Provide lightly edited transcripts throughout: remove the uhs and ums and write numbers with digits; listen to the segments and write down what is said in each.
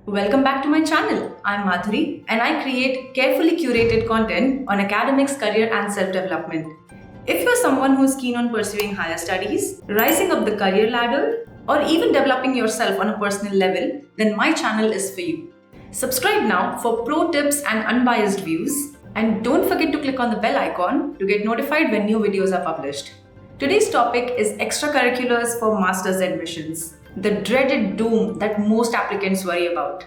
Welcome back to my channel. I'm Madhuri and I create carefully curated content on academics, career and self-development. If you're someone who's keen on pursuing higher studies, rising up the career ladder, or even developing yourself on a personal level, then my channel is for you. Subscribe now for pro tips and unbiased views, and don't forget to click on the bell icon to get notified when new videos are published. Today's topic is extracurriculars for master's admissions, the dreaded doom that most applicants worry about.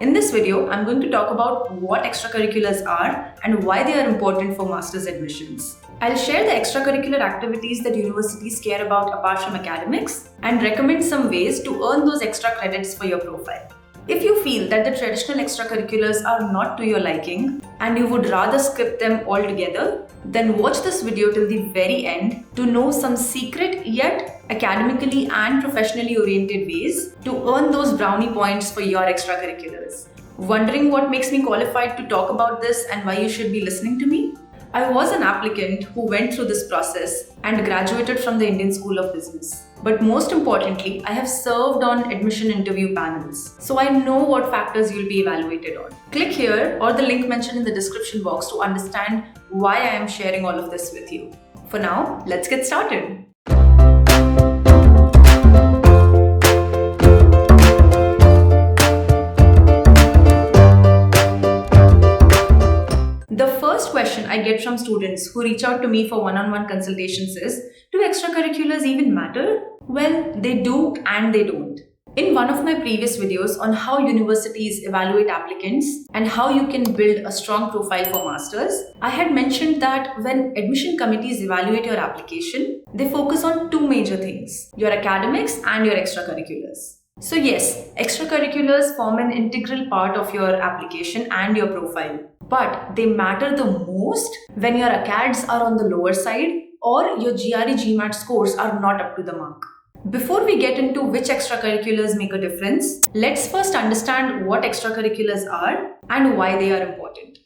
In this video, I'm going to talk about what extracurriculars are and why they are important for master's admissions. I'll share the extracurricular activities that universities care about apart from academics and recommend some ways to earn those extra credits for your profile. If you feel that the traditional extracurriculars are not to your liking and you would rather skip them altogether, then watch this video till the very end to know some secret yet academically and professionally oriented ways to earn those brownie points for your extracurriculars. Wondering what makes me qualified to talk about this and why you should be listening to me? I was an applicant who went through this process and graduated from the Indian School of Business. But most importantly, I have served on admission interview panels, so I know what factors you'll be evaluated on. Click here or the link mentioned in the description box to understand why I am sharing all of this with you. For now, let's get started. The first question I get from students who reach out to me for one-on-one consultations is, do extracurriculars even matter? Well, they do and they don't. In one of my previous videos on how universities evaluate applicants and how you can build a strong profile for masters, I had mentioned that when admission committees evaluate your application, they focus on two major things, your academics and your extracurriculars. So yes, extracurriculars form an integral part of your application and your profile. But they matter the most when your ACADS are on the lower side or your GRE GMAT scores are not up to the mark. Before we get into which extracurriculars make a difference, let's first understand what extracurriculars are and why they are important.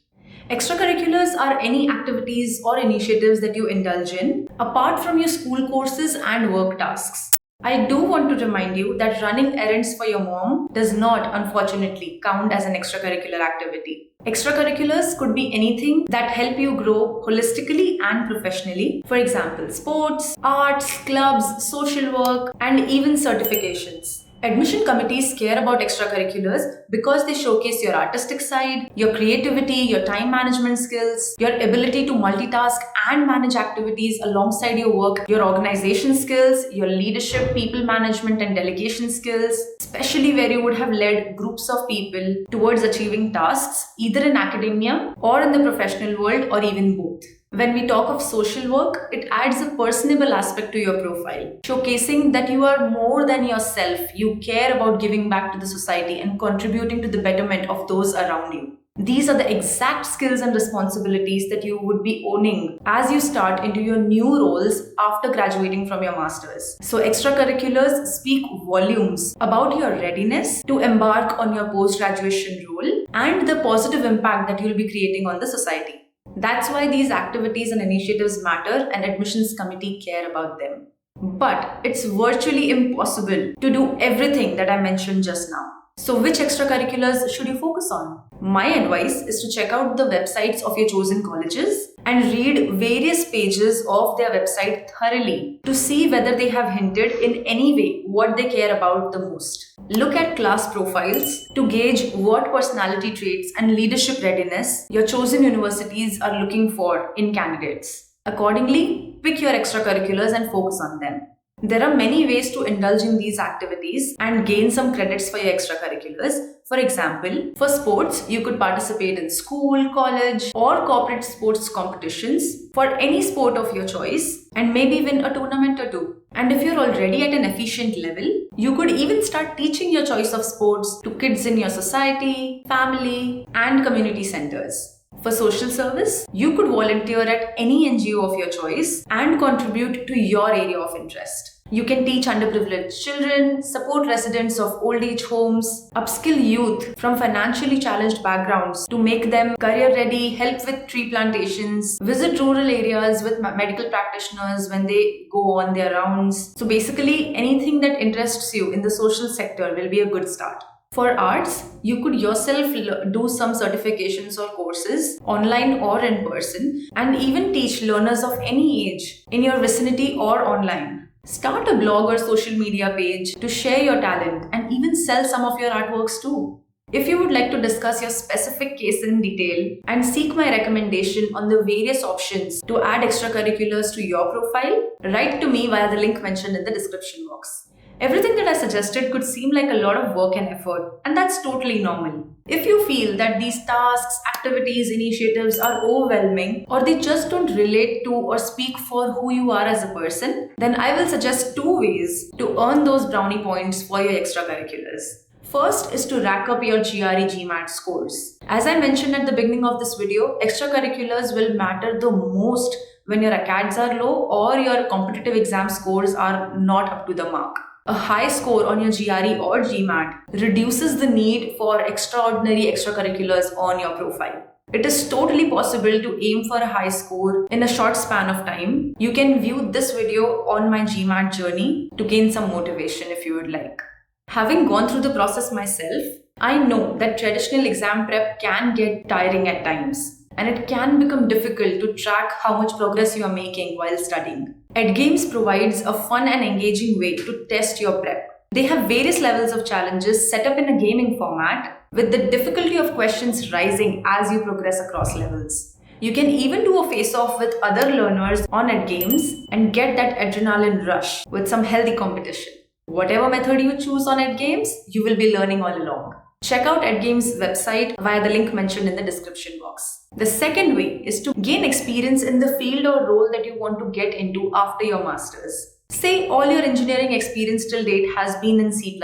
Extracurriculars are any activities or initiatives that you indulge in apart from your school courses and work tasks. I do want to remind you that running errands for your mom does not, unfortunately, count as an extracurricular activity. Extracurriculars could be anything that help you grow holistically and professionally. For example, sports, arts, clubs, social work, and even certifications. Admission committees care about extracurriculars because they showcase your artistic side, your creativity, your time management skills, your ability to multitask and manage activities alongside your work, your organization skills, your leadership, people management and delegation skills, especially where you would have led groups of people towards achieving tasks either in academia or in the professional world or even both. When we talk of social work, it adds a personable aspect to your profile, showcasing that you are more than yourself. You care about giving back to the society and contributing to the betterment of those around you. These are the exact skills and responsibilities that you would be owning as you start into your new roles after graduating from your masters. So extracurriculars speak volumes about your readiness to embark on your post-graduation role and the positive impact that you'll be creating on the society. That's why these activities and initiatives matter and admissions committee care about them. But it's virtually impossible to do everything that I mentioned just now. So which extracurriculars should you focus on? My advice is to check out the websites of your chosen colleges and read various pages of their website thoroughly to see whether they have hinted in any way what they care about the most. Look at class profiles to gauge what personality traits and leadership readiness your chosen universities are looking for in candidates. Accordingly, pick your extracurriculars and focus on them. There are many ways to indulge in these activities and gain some credits for your extracurriculars. For example, for sports, you could participate in school, college, or corporate sports competitions for any sport of your choice and maybe win a tournament or two. And if you're already at an efficient level, you could even start teaching your choice of sports to kids in your society, family, and community centers. For social service, you could volunteer at any NGO of your choice and contribute to your area of interest. You can teach underprivileged children, support residents of old age homes, upskill youth from financially challenged backgrounds to make them career ready, help with tree plantations, visit rural areas with medical practitioners when they go on their rounds. So basically, anything that interests you in the social sector will be a good start. For arts, you could yourself do some certifications or courses, online or in person, and even teach learners of any age in your vicinity or online. Start a blog or social media page to share your talent and even sell some of your artworks too. If you would like to discuss your specific case in detail and seek my recommendation on the various options to add extracurriculars to your profile, write to me via the link mentioned in the description box. Everything that I suggested could seem like a lot of work and effort, and that's totally normal. If you feel that these tasks, activities, initiatives are overwhelming or they just don't relate to or speak for who you are as a person, then I will suggest 2 ways to earn those brownie points for your extracurriculars. First is to rack up your GRE GMAT scores. As I mentioned at the beginning of this video, extracurriculars will matter the most when your acads are low or your competitive exam scores are not up to the mark. A high score on your GRE or GMAT reduces the need for extraordinary extracurriculars on your profile. It is totally possible to aim for a high score in a short span of time. You can view this video on my GMAT journey to gain some motivation if you would like. Having gone through the process myself, I know that traditional exam prep can get tiring at times, and it can become difficult to track how much progress you are making while studying. EdGames provides a fun and engaging way to test your prep. They have various levels of challenges set up in a gaming format, with the difficulty of questions rising as you progress across levels. You can even do a face-off with other learners on EdGames and get that adrenaline rush with some healthy competition. Whatever method you choose on EdGames, you will be learning all along. Check out EdGames' website via the link mentioned in the description box. The second way is to gain experience in the field or role that you want to get into after your masters. Say all your engineering experience till date has been in C++,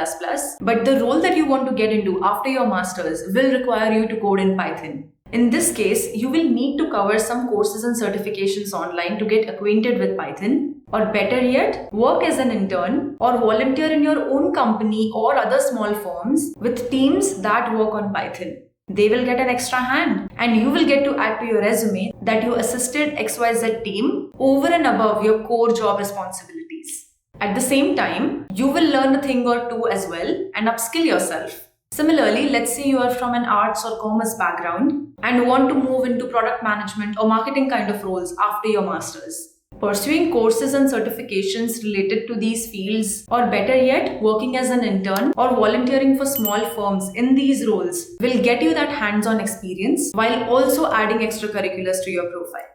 but the role that you want to get into after your masters will require you to code in Python. In this case, you will need to cover some courses and certifications online to get acquainted with Python, or better yet, work as an intern or volunteer in your own company or other small firms with teams that work on Python. They will get an extra hand, and you will get to add to your resume that you assisted XYZ team over and above your core job responsibilities. At the same time, you will learn a thing or two as well and upskill yourself. Similarly, let's say you are from an arts or commerce background and want to move into product management or marketing kind of roles after your masters. Pursuing courses and certifications related to these fields, or better yet, working as an intern or volunteering for small firms in these roles will get you that hands-on experience while also adding extracurriculars to your profile.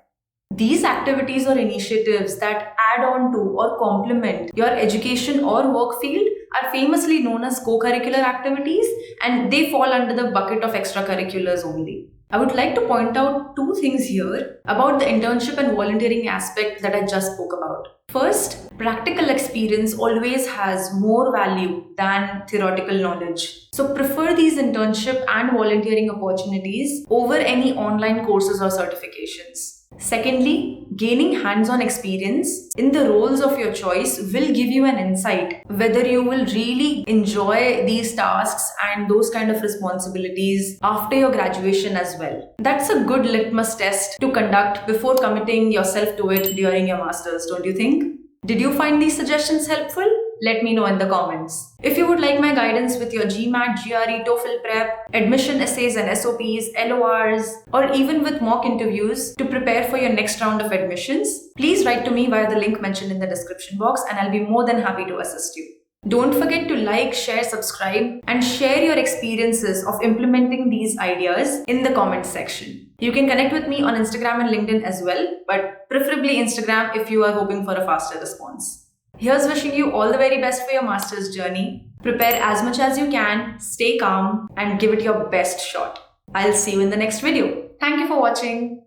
These activities or initiatives that add on to or complement your education or work field are famously known as co-curricular activities, and they fall under the bucket of extracurriculars only. I would like to point out 2 things here about the internship and volunteering aspect that I just spoke about. First, practical experience always has more value than theoretical knowledge. So prefer these internship and volunteering opportunities over any online courses or certifications. Secondly, gaining hands-on experience in the roles of your choice will give you an insight whether you will really enjoy these tasks and those kind of responsibilities after your graduation as well. That's a good litmus test to conduct before committing yourself to it during your masters, don't you think? Did you find these suggestions helpful? Let me know in the comments. If you would like my guidance with your GMAT, GRE, TOEFL prep, admission essays and SOPs, LORs, or even with mock interviews to prepare for your next round of admissions, please write to me via the link mentioned in the description box and I'll be more than happy to assist you. Don't forget to like, share, subscribe, and share your experiences of implementing these ideas in the comments section. You can connect with me on Instagram and LinkedIn as well, but preferably Instagram if you are hoping for a faster response. Here's wishing you all the very best for your master's journey. Prepare as much as you can, stay calm, and give it your best shot. I'll see you in the next video. Thank you for watching.